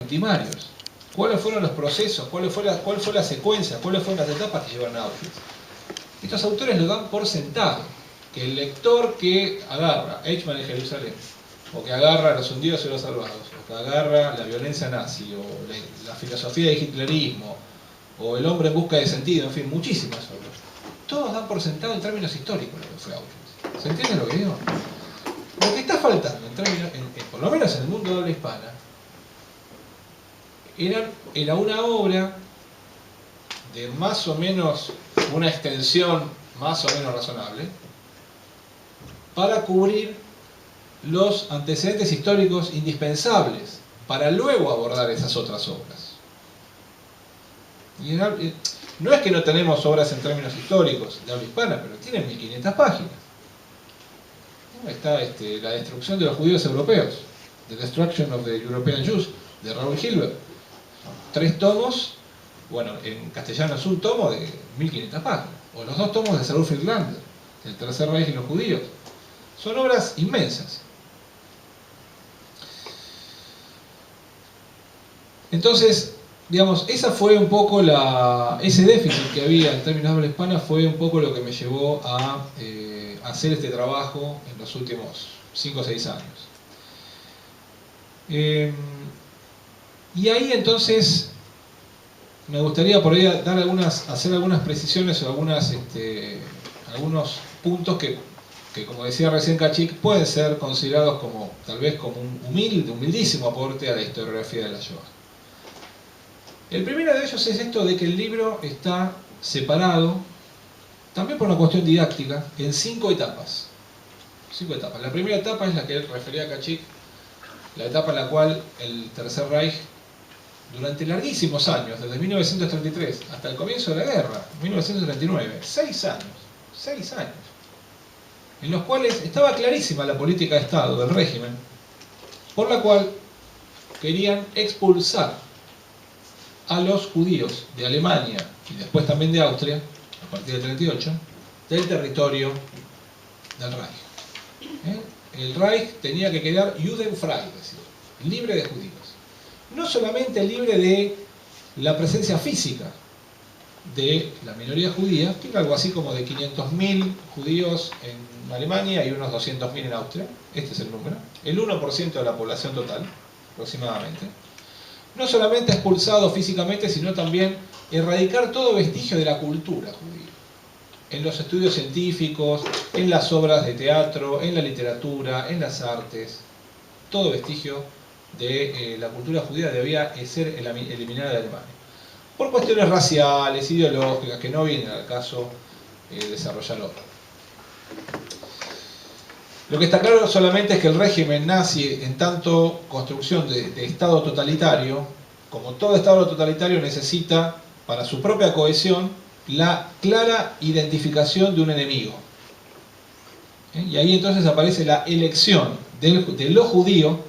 ultimarios. ¿Cuáles fueron los procesos? ¿Cuál fue la secuencia? ¿Cuáles fueron las etapas que llevaron a Auschwitz? Estos autores lo dan por sentado, que el lector que agarra Eichmann en Jerusalén, o que agarra Los hundidos y los salvados, o que agarra la violencia nazi, o la filosofía del hitlerismo, o El hombre en busca de sentido, en fin, muchísimas obras, todos dan por sentado en términos históricos lo que fue Auschwitz. ¿Se entiende lo que digo? Lo que está faltando, por lo menos en el mundo de habla hispana, era una obra de más o menos una extensión más o menos razonable para cubrir los antecedentes históricos indispensables para luego abordar esas otras obras. Y no es que no tenemos obras en términos históricos de habla hispana, pero tienen 1500 páginas. Está La destrucción de los judíos europeos, The Destruction of the European Jews, de Raoul Hilbert. 3 tomos, bueno, en castellano es un tomo de 1500 páginas, o los 2 tomos de Saul Friedlander, El Tercer Reich y los judíos. Son obras inmensas. Entonces, digamos, esa fue un poco ese déficit que había en términos de habla hispana fue un poco lo que me llevó a hacer este trabajo en los últimos 5 o 6 años. Y ahí entonces me gustaría por ahí hacer algunas precisiones o algunos puntos que, como decía recién Kachik, pueden ser considerados como tal vez como un humildísimo aporte a la historiografía de la Shoah. El primero de ellos es esto de que el libro está separado, también por una cuestión didáctica, en 5 etapas. 5 etapas. La primera etapa es la que refería Kachik, la etapa en la cual el Tercer Reich, durante larguísimos años, desde 1933 hasta el comienzo de la guerra, 1939, 6 años, en los cuales estaba clarísima la política de Estado del régimen, por la cual querían expulsar a los judíos de Alemania y después también de Austria, a partir del 38, del territorio del Reich. El Reich tenía que quedar judenfrei, es decir, libre de judíos. No solamente libre de la presencia física de la minoría judía, que era algo así como de 500.000 judíos en Alemania y unos 200.000 en Austria, este es el número, el 1% de la población total, aproximadamente. No solamente expulsado físicamente, sino también erradicar todo vestigio de la cultura judía. En los estudios científicos, en las obras de teatro, en la literatura, en las artes, todo vestigio de la cultura judía debía ser eliminada de Alemania. Por cuestiones raciales, ideológicas, que no vienen al caso desarrollar ahora. Lo que está claro solamente es que el régimen nazi, en tanto construcción de Estado totalitario, como todo Estado totalitario necesita, para su propia cohesión, la clara identificación de un enemigo. Y ahí entonces aparece la elección de lo judío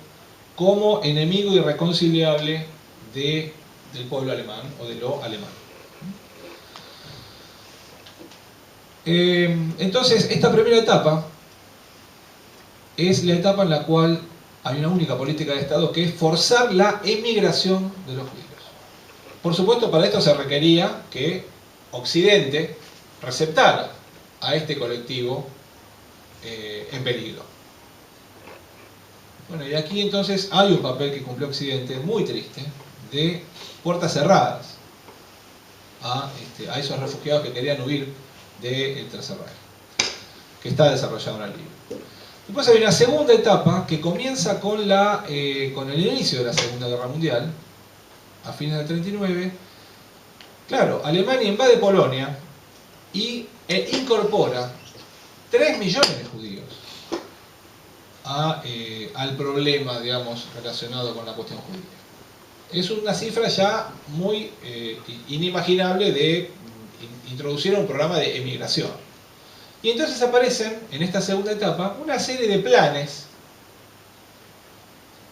como enemigo irreconciliable del pueblo alemán o de lo alemán. Entonces, esta primera etapa es la etapa en la cual hay una única política de Estado, que es forzar la emigración de los judíos. Por supuesto, para esto se requería que Occidente receptara a este colectivo en peligro. Bueno, y aquí entonces hay un papel que cumplió Occidente muy triste, de puertas cerradas a esos refugiados que querían huir del Tercer Reich, que está desarrollado en el libro. Después hay una segunda etapa que comienza con el inicio de la Segunda Guerra Mundial, a fines del 39. Claro, Alemania invade Polonia e incorpora 3 millones de judíos al problema, digamos, relacionado con la cuestión judía. Es una cifra ya muy inimaginable de introducir un programa de emigración. Y entonces aparecen, en esta segunda etapa, una serie de planes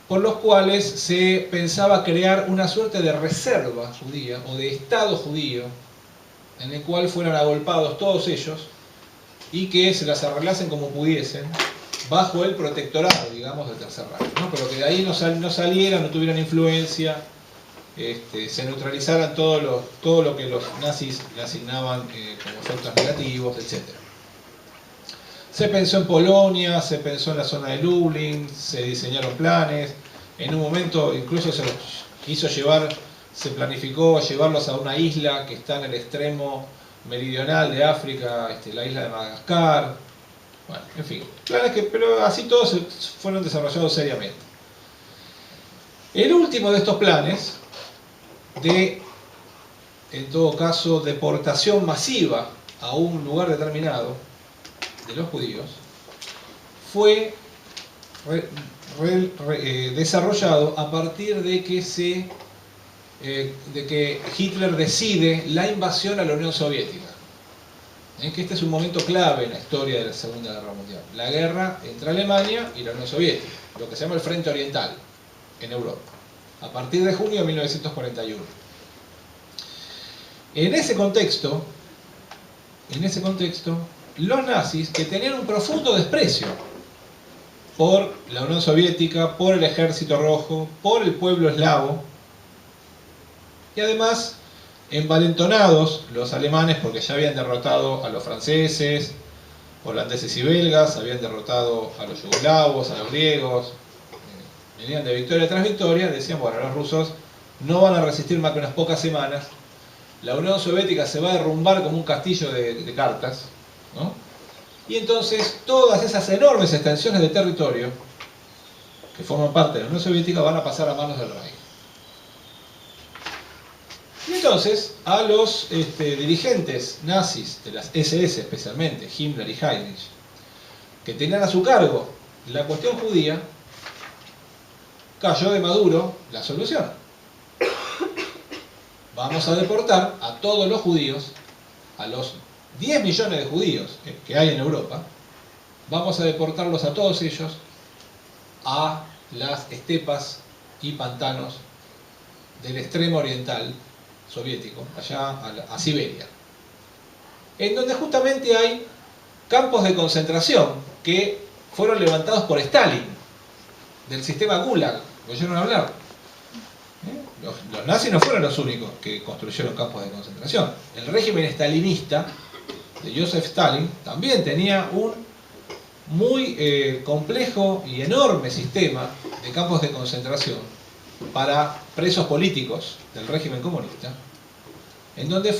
por los cuales se pensaba crear una suerte de reserva judía o de Estado judío en el cual fueran agolpados todos ellos y que se las arreglasen como pudiesen bajo el protectorado, digamos, del Tercer Reich, ¿no? Pero que de ahí no salieran, no tuvieran influencia se neutralizaran todo lo que los nazis le asignaban como efectos negativos, etc. Se pensó en Polonia, se pensó en la zona de Lublin, se diseñaron planes, en un momento incluso se los quiso llevar, se planificó llevarlos a una isla que está en el extremo meridional de África, la isla de Madagascar. Bueno, en fin, planes pero así todos fueron desarrollados seriamente. El último de estos planes, en todo caso, deportación masiva a un lugar determinado de los judíos, fue desarrollado a partir de que Hitler decide la invasión a la Unión Soviética. Que este es un momento clave en la historia de la Segunda Guerra Mundial. La guerra entre Alemania y la Unión Soviética, lo que se llama el Frente Oriental en Europa, a partir de junio de 1941. En ese contexto, los nazis, que tenían un profundo desprecio por la Unión Soviética, por el Ejército Rojo, por el pueblo eslavo, y además envalentonados los alemanes porque ya habían derrotado a los franceses, holandeses y belgas, habían derrotado a los yugoslavos, a los griegos, venían de victoria tras victoria, decían, bueno, los rusos no van a resistir más que unas pocas semanas, la Unión Soviética se va a derrumbar como un castillo de cartas, ¿no? Y entonces todas esas enormes extensiones de territorio que forman parte de la Unión Soviética van a pasar a manos del Reich. Y entonces a los dirigentes nazis de las SS, especialmente Himmler y Heydrich, que tenían a su cargo la cuestión judía, cayó de maduro la solución. Vamos a deportar a todos los judíos, a los 10 millones de judíos que hay en Europa, vamos a deportarlos a todos ellos a las estepas y pantanos del extremo oriental soviético, allá a Siberia, en donde justamente hay campos de concentración que fueron levantados por Stalin, del sistema Gulag, ¿oyeron hablar? Los nazis no fueron los únicos que construyeron campos de concentración. El régimen stalinista de Joseph Stalin también tenía un muy complejo y enorme sistema de campos de concentración para presos políticos del régimen comunista, en donde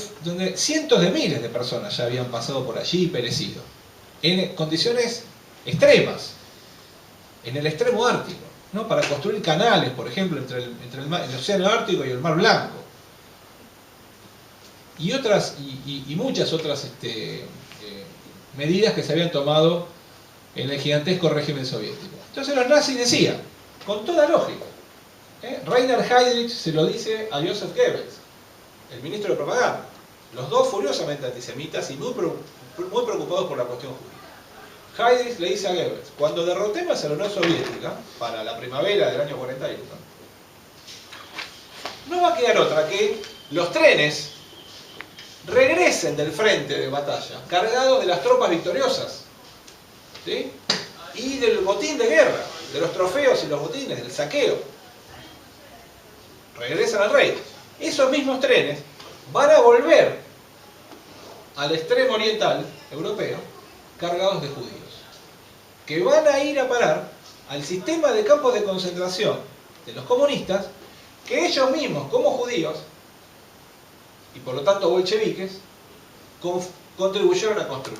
cientos de miles de personas ya habían pasado por allí y perecido, en condiciones extremas, en el extremo ártico, ¿no? Para construir canales, por ejemplo, entre el océano Ártico y el Mar Blanco, y muchas otras medidas que se habían tomado en el gigantesco régimen soviético. Entonces los nazis decían, con toda lógica, Reinhard Heydrich se lo dice a Joseph Goebbels, el ministro de propaganda, los dos furiosamente antisemitas y muy preocupados por la cuestión judía. Heydrich le dice a Goebbels, cuando derrotemos a la Unión Soviética, para la primavera del año 41, no va a quedar otra que los trenes regresen del frente de batalla, cargados de las tropas victoriosas, ¿sí? Y del botín de guerra, de los trofeos y los botines, del saqueo. Regresan al rey. Esos mismos trenes van a volver al extremo oriental europeo cargados de judíos, que van a ir a parar al sistema de campos de concentración de los comunistas, que ellos mismos, como judíos, y por lo tanto bolcheviques, contribuyeron a construir.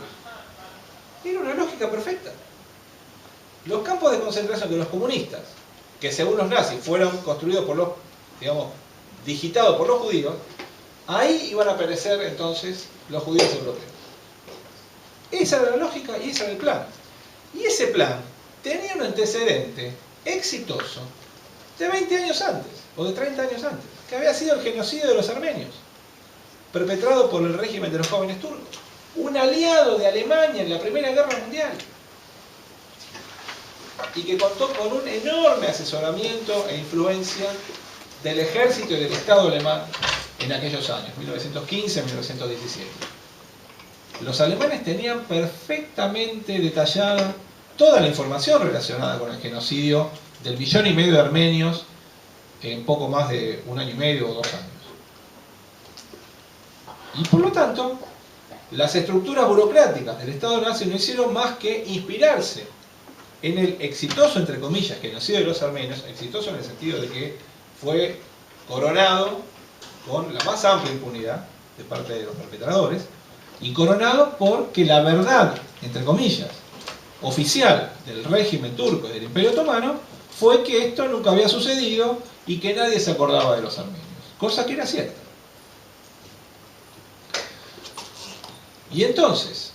Era una lógica perfecta. Los campos de concentración de los comunistas, que según los nazis fueron construidos por los, digamos, digitados por los judíos, ahí iban a perecer entonces los judíos europeos. Esa era la lógica y ese era el plan. Y ese plan tenía un antecedente exitoso de 20 años antes, o de 30 años antes, que había sido el genocidio de los armenios, perpetrado por el régimen de los jóvenes turcos, un aliado de Alemania en la Primera Guerra Mundial, y que contó con un enorme asesoramiento e influencia del ejército y del Estado alemán en aquellos años, 1915-1917. Los alemanes tenían perfectamente detallada toda la información relacionada con el genocidio del 1,5 millones de armenios en poco más de 1 año y medio o 2 años. Y por lo tanto, las estructuras burocráticas del Estado nazi no hicieron más que inspirarse en el exitoso, entre comillas, genocidio de los armenios, exitoso en el sentido de que fue coronado con la más amplia impunidad de parte de los perpetradores, y coronado porque la verdad, entre comillas, oficial del régimen turco y del Imperio Otomano fue que esto nunca había sucedido y que nadie se acordaba de los armenios, cosa que era cierta. Y entonces,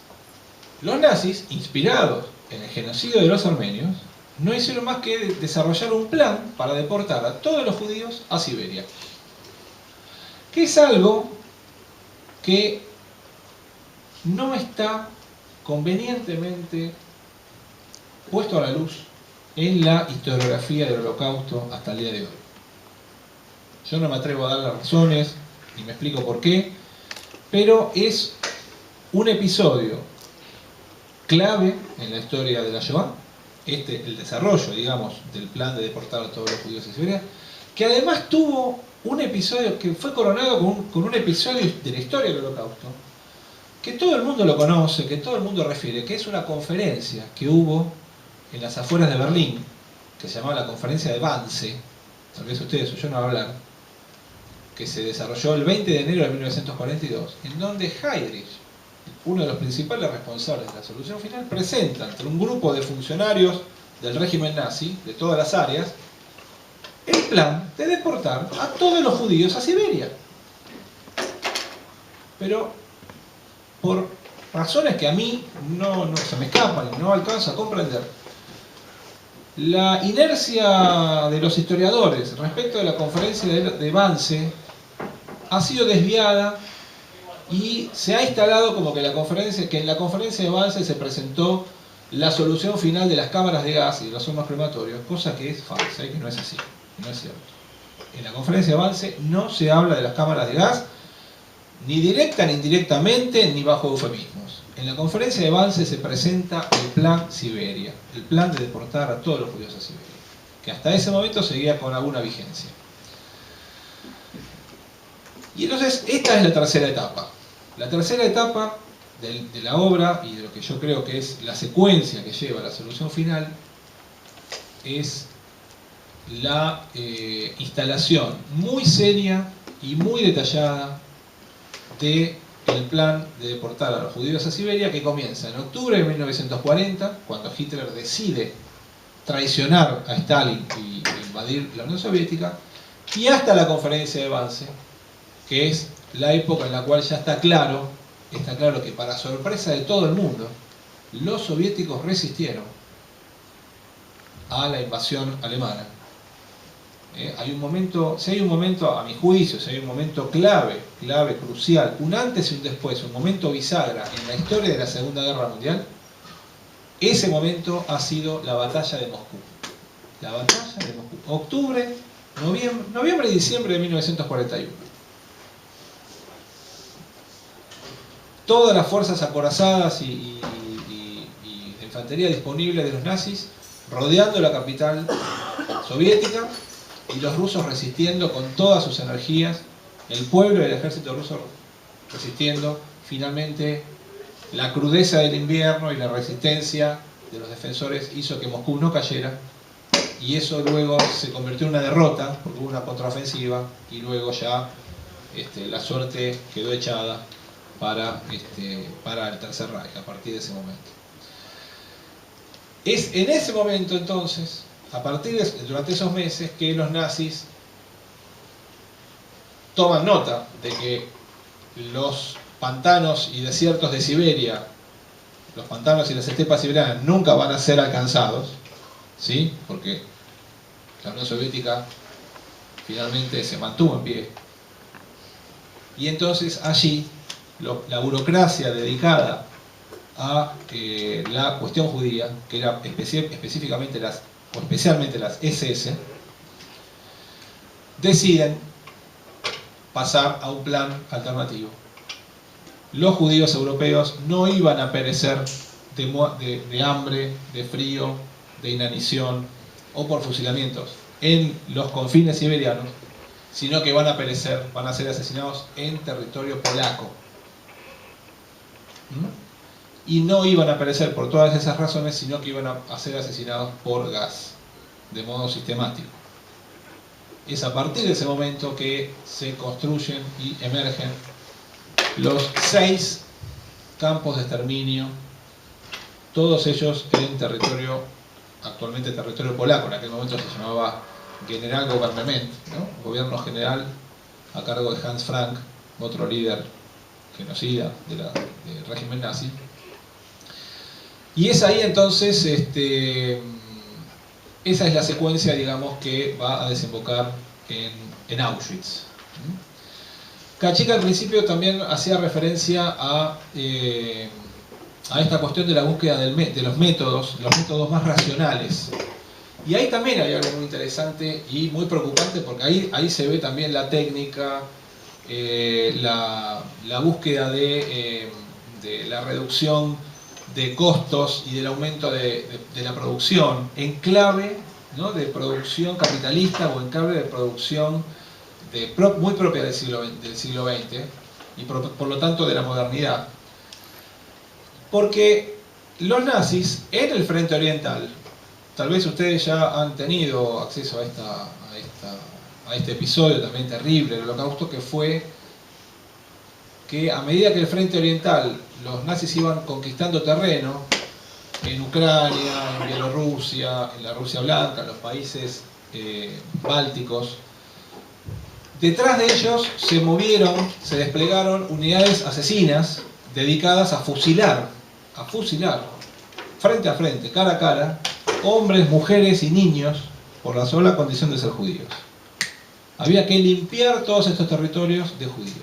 los nazis, inspirados en el genocidio de los armenios, no hicieron más que desarrollar un plan para deportar a todos los judíos a Siberia. Que es algo que no está convenientemente puesto a la luz en la historiografía del Holocausto hasta el día de hoy. Yo no me atrevo a dar las razones, ni me explico por qué, pero es un episodio clave en la historia de la Shoah, el desarrollo, digamos, del plan de deportar a todos los judíos a Siberia, que además tuvo un episodio que fue coronado con un episodio de la historia del Holocausto, que todo el mundo lo conoce, que todo el mundo refiere, que es una conferencia que hubo en las afueras de Berlín, que se llamaba la conferencia de Wannsee, tal vez ustedes oyeron hablar, que se desarrolló el 20 de enero de 1942, en donde Heydrich, uno de los principales responsables de la solución final, presenta ante un grupo de funcionarios del régimen nazi, de todas las áreas, el plan de deportar a todos los judíos a Siberia. Pero, por razones que a mí no se me escapan y no alcanzo a comprender, la inercia de los historiadores respecto de la conferencia de Wannsee ha sido desviada y se ha instalado como que en la conferencia de Wannsee se presentó la solución final de las cámaras de gas y de los hornos crematorios, cosa que es falsa y que no es así, no es cierto. En la conferencia de Wannsee no se habla de las cámaras de gas, ni directa ni indirectamente, ni bajo eufemismos. En la conferencia de Wannsee se presenta el plan Siberia, el plan de deportar a todos los judíos a Siberia, que hasta ese momento seguía con alguna vigencia. Y entonces, esta es la tercera etapa. La tercera etapa de la obra, y de lo que yo creo que es la secuencia que lleva a la solución final, es la instalación muy seria y muy detallada del plan de deportar a los judíos a Siberia, que comienza en octubre de 1940, cuando Hitler decide traicionar a Stalin y invadir la Unión Soviética, y hasta la conferencia de Wannsee, que es la época en la cual ya está claro que, para sorpresa de todo el mundo, los soviéticos resistieron a la invasión alemana. Hay un momento, a mi juicio, si hay un momento clave, crucial, un antes y un después, un momento bisagra en la historia de la Segunda Guerra Mundial, ese momento ha sido la batalla de Moscú. La batalla de Moscú. Octubre, noviembre y diciembre de 1941. Todas las fuerzas acorazadas y de infantería disponible de los nazis rodeando la capital soviética, y los rusos resistiendo con todas sus energías, el pueblo y el ejército ruso resistiendo. Finalmente, la crudeza del invierno y la resistencia de los defensores hizo que Moscú no cayera, y eso luego se convirtió en una derrota, porque hubo una contraofensiva, y luego ya la suerte quedó echada para el Tercer Reich a partir de ese momento. Es en ese momento, entonces, durante esos meses, que los nazis toman nota de que los pantanos y desiertos de Siberia, los pantanos y las estepas siberianas nunca van a ser alcanzados, ¿sí? Porque la Unión Soviética finalmente se mantuvo en pie. Y entonces allí la burocracia dedicada a la cuestión judía, que era especialmente las SS, deciden pasar a un plan alternativo. Los judíos europeos no iban a perecer de hambre, de frío, de inanición o por fusilamientos en los confines siberianos, sino que van a perecer, van a ser asesinados en territorio polaco. Y no iban a perecer por todas esas razones, sino que iban a ser asesinados por gas, de modo sistemático. Es a partir de ese momento que se construyen y emergen los 6 campos de exterminio, todos ellos en territorio, actualmente territorio polaco, en aquel momento se llamaba Generalgouvernement, ¿no? Gobierno general, a cargo de Hans Frank, otro líder genocida del régimen nazi. Y es ahí entonces, esa es la secuencia, digamos, que va a desembocar en Auschwitz. Kachik al principio también hacía referencia a esta cuestión de la búsqueda de los métodos más racionales. Y ahí también hay algo muy interesante y muy preocupante, porque ahí se ve también la técnica, la búsqueda de la reducción de costos y del aumento de la producción en clave, ¿no?, de producción capitalista o en clave de producción muy propia del siglo XX y por lo tanto de la modernidad. Porque los nazis en el frente oriental, tal vez ustedes ya han tenido acceso a este episodio también terrible del Holocausto, que fue que a medida que el frente oriental, los nazis iban conquistando terreno en Ucrania, en Bielorrusia, en la Rusia Blanca, en los países bálticos, detrás de ellos se desplegaron unidades asesinas dedicadas a fusilar, frente a frente, cara a cara, hombres, mujeres y niños por la sola condición de ser judíos. Había que limpiar todos estos territorios de judíos.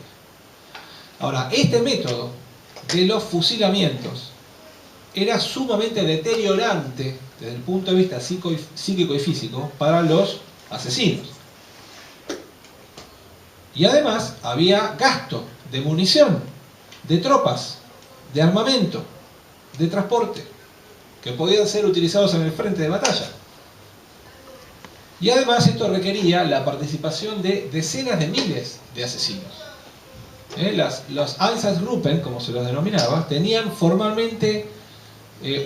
Ahora, este método de los fusilamientos era sumamente deteriorante desde el punto de vista psíquico y físico para los asesinos. Y además había gasto de munición, de tropas, de armamento, de transporte, que podían ser utilizados en el frente de batalla. Y además esto requería la participación de decenas de miles de asesinos. Los Einsatzgruppen, como se los denominaba, tenían formalmente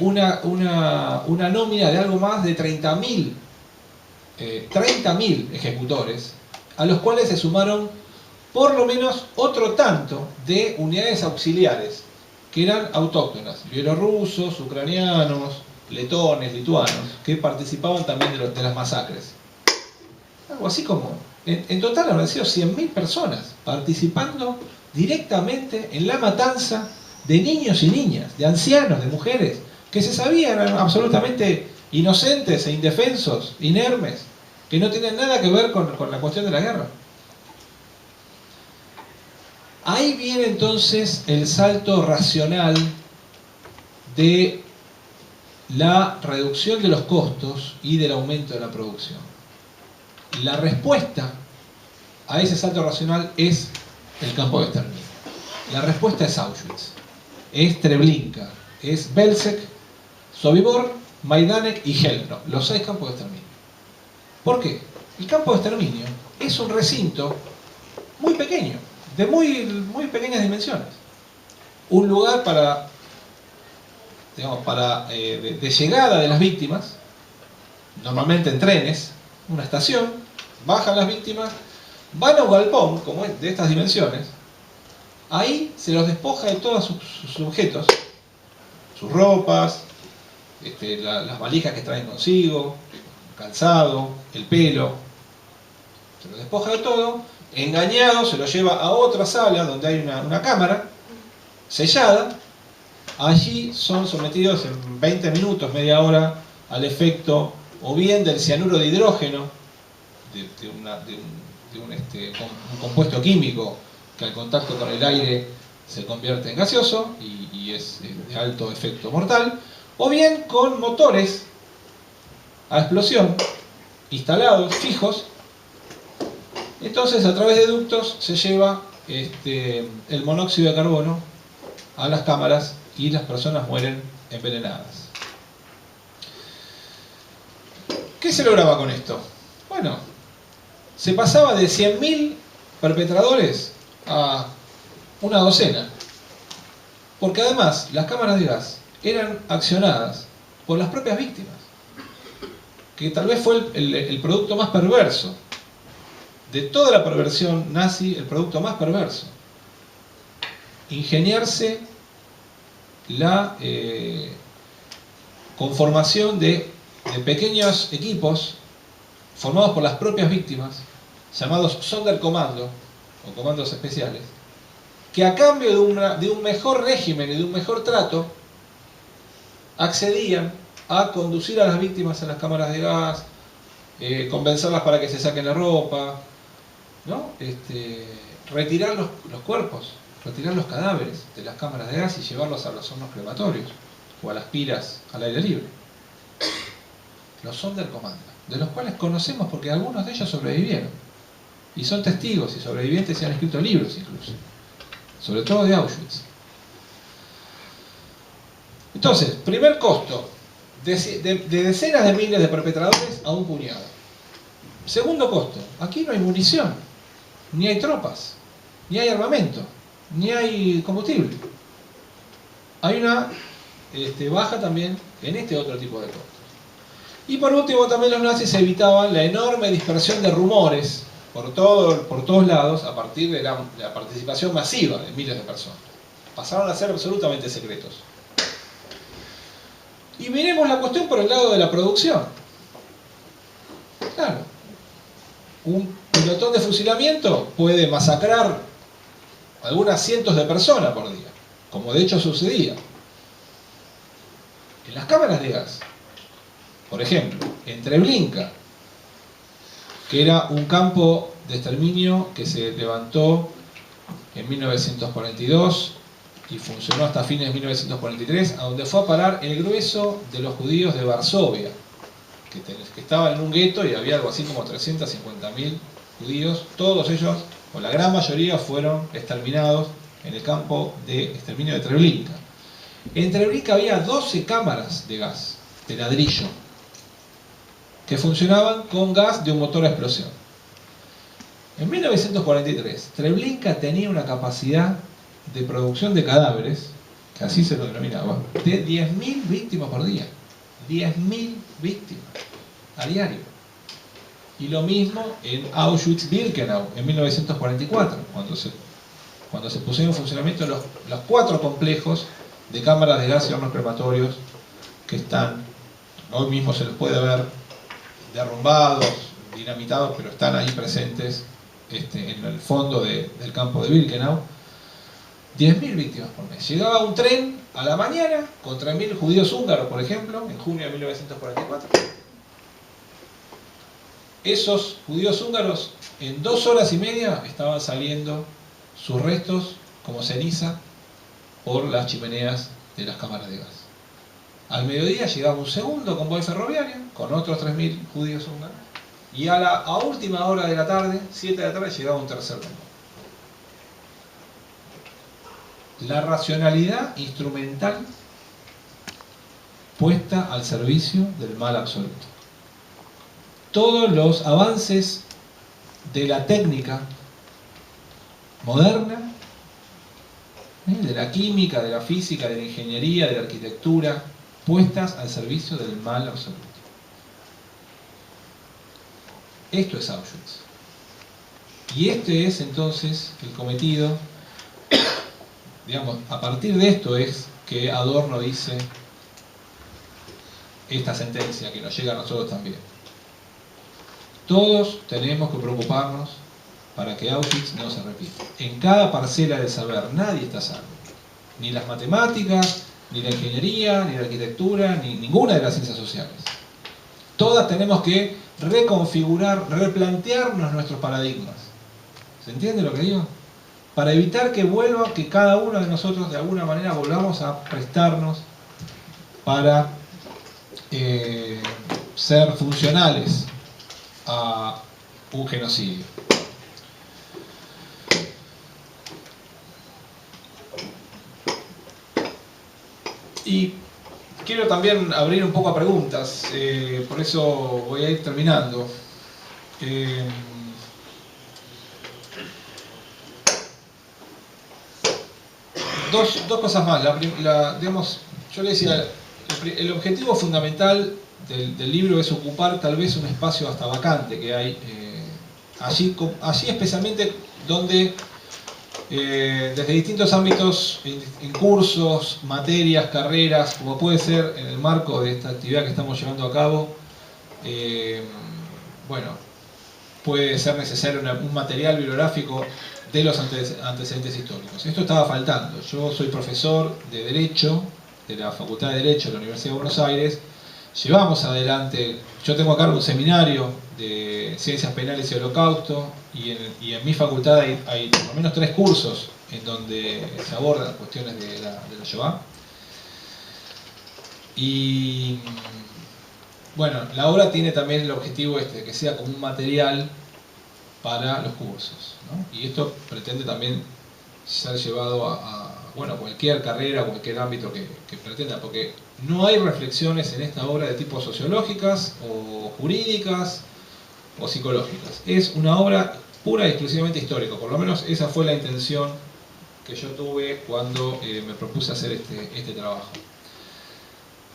una nómina de algo más de 30.000 ejecutores, a los cuales se sumaron por lo menos otro tanto de unidades auxiliares, que eran autóctonas, bielorrusos, ucranianos, letones, lituanos, que participaban también de las masacres. Algo así como, en total habrán sido 100.000 personas participando directamente en la matanza de niños y niñas, de ancianos, de mujeres, que se sabían eran absolutamente inocentes e indefensos, inermes, que no tenían nada que ver con la cuestión de la guerra. Ahí viene entonces el salto racional de la reducción de los costos y del aumento de la producción. La respuesta a ese salto racional es el campo de exterminio. La respuesta es Auschwitz, es Treblinka, es Belzec, Sobibor, Majdanek y Helmro, los 6 campos de exterminio. ¿Por qué? El campo de exterminio es un recinto muy pequeño, de muy pequeñas dimensiones. Un lugar de llegada de las víctimas, normalmente en trenes, una estación, bajan las víctimas, van a un galpón como de estas dimensiones, ahí se los despoja de todos sus objetos, sus ropas, las valijas que traen consigo, el calzado, el pelo, se los despoja de todo, engañado se los lleva a otra sala donde hay una cámara sellada, allí son sometidos en 20 minutos, media hora, al efecto o bien del cianuro de hidrógeno, un compuesto químico que al contacto con el aire se convierte en gaseoso y es de alto efecto mortal, o bien con motores a explosión instalados, fijos. Entonces a través de ductos se lleva el monóxido de carbono a las cámaras y las personas mueren envenenadas. ¿Qué se lograba con esto? Bueno, se pasaba de 100.000 perpetradores a una docena. Porque además, las cámaras de gas eran accionadas por las propias víctimas. Que tal vez fue el producto más perverso. De toda la perversión nazi, el producto más perverso. Ingeniarse la conformación de pequeños equipos formados por las propias víctimas, llamados Sonderkommando, o comandos especiales, que a cambio de un mejor régimen y de un mejor trato, accedían a conducir a las víctimas a las cámaras de gas, convencerlas para que se saquen la ropa, ¿no? Retirar los cuerpos, retirar los cadáveres de las cámaras de gas y llevarlos a los hornos crematorios o a las piras al aire libre. Los Sonderkommando, de los cuales conocemos porque algunos de ellos sobrevivieron y son testigos y sobrevivientes y han escrito libros incluso, sobre todo de Auschwitz. Entonces, primer costo, de decenas de miles de perpetradores a un puñado. Segundo costo, aquí no hay munición, ni hay tropas, ni hay armamento, ni hay combustible. Hay una baja también en este otro tipo de costos. Y por último, también los nazis evitaban la enorme dispersión de rumores por todos lados a partir de la participación masiva de miles de personas. Pasaron a ser absolutamente secretos. Y miremos la cuestión por el lado de la producción. Claro, un pelotón de fusilamiento puede masacrar algunas cientos de personas por día, como de hecho sucedía. En las cámaras de gas, por ejemplo, en Treblinka, que era un campo de exterminio que se levantó en 1942 y funcionó hasta fines de 1943, a donde fue a parar el grueso de los judíos de Varsovia, que estaban en un gueto y había algo así como 350.000 judíos. Todos ellos, o la gran mayoría, fueron exterminados en el campo de exterminio de Treblinka. En Treblinka había 12 cámaras de gas, de ladrillo, que funcionaban con gas de un motor a explosión. En 1943, Treblinka tenía una capacidad de producción de cadáveres, que así se lo denominaba, de 10.000 víctimas por día. 10.000 víctimas a diario. Y lo mismo en Auschwitz-Birkenau en 1944, cuando se pusieron en funcionamiento los 4 complejos de cámaras de gas y hornos crematorios que están, hoy mismo se los puede ver derrumbados, dinamitados, pero están ahí presentes en el fondo del campo de Birkenau. 10.000 víctimas por mes. Llegaba un tren a la mañana con 3.000 judíos húngaros, por ejemplo, en junio de 1944. Esos judíos húngaros, en 2 horas y media, estaban saliendo sus restos como ceniza por las chimeneas de las cámaras de gas. Al mediodía llegaba un segundo convoy ferroviario con otros 3.000 judíos húngaros. Y a última hora de la tarde, 7 de la tarde, llegaba un tercer convoy. La racionalidad instrumental puesta al servicio del mal absoluto. Todos los avances de la técnica moderna, de la química, de la física, de la ingeniería, de la arquitectura, puestas al servicio del mal absoluto. Esto es Auschwitz. Y este es entonces el cometido. Digamos, a partir de esto es que Adorno dice esta sentencia que nos llega a nosotros también. Todos tenemos que preocuparnos para que Auschwitz no se repita. En cada parcela del saber nadie está salvo. Ni las matemáticas, ni la ingeniería, ni la arquitectura, ni ninguna de las ciencias sociales. Todas tenemos que reconfigurar, replantearnos nuestros paradigmas. ¿Se entiende lo que digo? Para evitar que cada uno de nosotros de alguna manera volvamos a prestarnos para ser funcionales a un genocidio. Y quiero también abrir un poco a preguntas, por eso voy a ir terminando. Eh, dos cosas más. Digamos, yo le decía, el objetivo fundamental del libro es ocupar tal vez un espacio hasta vacante que hay allí especialmente donde desde distintos ámbitos, en cursos, materias, carreras, como puede ser en el marco de esta actividad que estamos llevando a cabo, bueno, puede ser necesario un material bibliográfico de los antecedentes históricos. Esto estaba faltando. Yo soy profesor de Derecho de la Facultad de Derecho de la Universidad de Buenos Aires. Llevamos adelante, yo tengo a cargo un seminario de Ciencias Penales y Holocausto, y en mi facultad hay por lo menos 3 cursos en donde se abordan cuestiones de la Shoah. Y bueno, la obra tiene también el objetivo de que sea como un material para los cursos, ¿no? Y esto pretende también ser llevado a bueno, cualquier carrera, cualquier ámbito que pretenda, porque no hay reflexiones en esta obra de tipo sociológicas o jurídicas o psicológicas. Es una obra pura y exclusivamente histórica, por lo menos esa fue la intención que yo tuve cuando me propuse hacer este trabajo.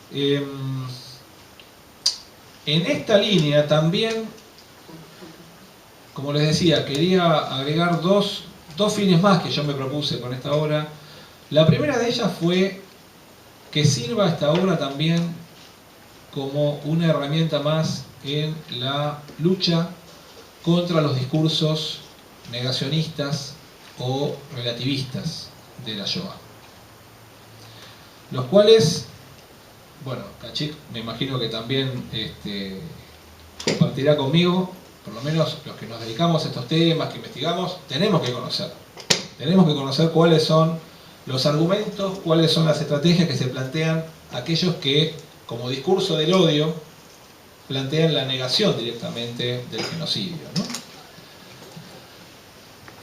En esta línea también, como les decía, quería agregar dos fines más que yo me propuse con esta obra. La primera de ellas fue que sirva esta obra también como una herramienta más en la lucha contra los discursos negacionistas o relativistas de la Shoah. Los cuales, bueno, Kachik me imagino que también compartirá conmigo, por lo menos los que nos dedicamos a estos temas, que investigamos, tenemos que conocer. Tenemos que conocer cuáles son los argumentos, cuáles son las estrategias que se plantean aquellos que, como discurso del odio, plantean la negación directamente del genocidio, ¿no?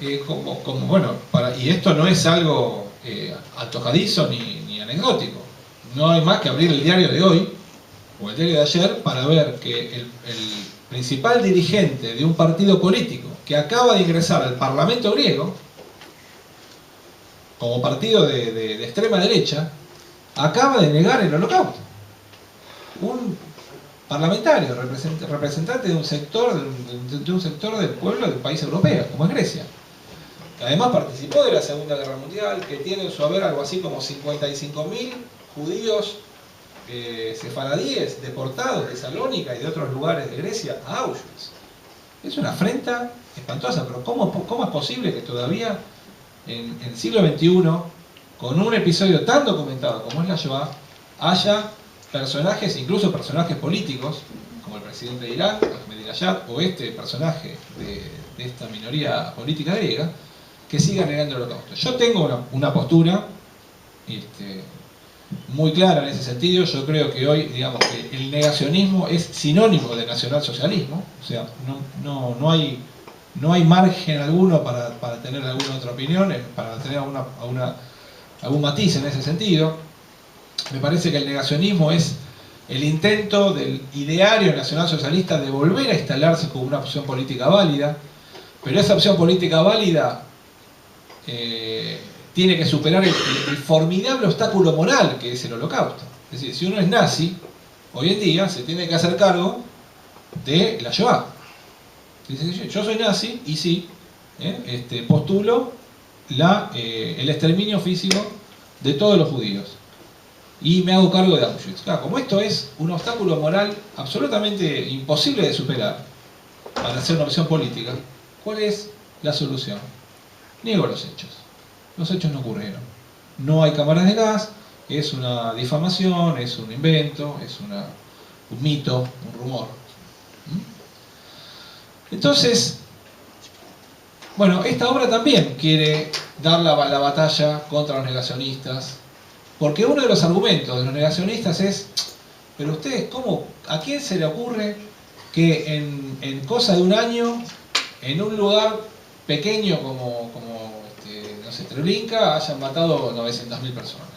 Y esto no es algo antojadizo ni anecdótico. No hay más que abrir el diario de hoy o el diario de ayer para ver que el principal dirigente de un partido político que acaba de ingresar al Parlamento griego como partido de extrema derecha, acaba de negar el Holocausto. Un parlamentario, representante de un sector del pueblo del país europeo, como es Grecia, que además participó de la Segunda Guerra Mundial, que tiene en su haber algo así como 55.000 judíos sefaradíes deportados de Salónica y de otros lugares de Grecia a Auschwitz. Es una afrenta espantosa, pero ¿cómo es posible que todavía en el siglo XXI, con un episodio tan documentado como es la Shoah, haya personajes, incluso personajes políticos, como el presidente de Irán, Ahmadinejad, o este personaje de esta minoría política griega, que sigan negando el Holocausto? Yo tengo una postura muy clara en ese sentido. Yo creo que hoy, digamos, que el negacionismo es sinónimo de nacionalsocialismo, o sea, no hay margen alguno para tener alguna otra opinión, para tener algún matiz en ese sentido. Me parece que el negacionismo es el intento del ideario nacionalsocialista de volver a instalarse como una opción política válida, pero esa opción política válida tiene que superar el formidable obstáculo moral que es el Holocausto. Es decir, si uno es nazi, hoy en día se tiene que hacer cargo de la Shoah. Dice, yo soy nazi y sí, postulo el exterminio físico de todos los judíos y me hago cargo de Auschwitz. Claro, como esto es un obstáculo moral absolutamente imposible de superar para hacer una opción política, ¿cuál es la solución? Niego los hechos. Los hechos no ocurrieron. No hay cámaras de gas, es una difamación, es un invento, es un mito, un rumor. Entonces, bueno, esta obra también quiere dar la batalla contra los negacionistas, porque uno de los argumentos de los negacionistas es, pero ustedes, ¿a quién se le ocurre que en cosa de un año, en un lugar pequeño como no sé, Treblinka, hayan matado 900.000 personas?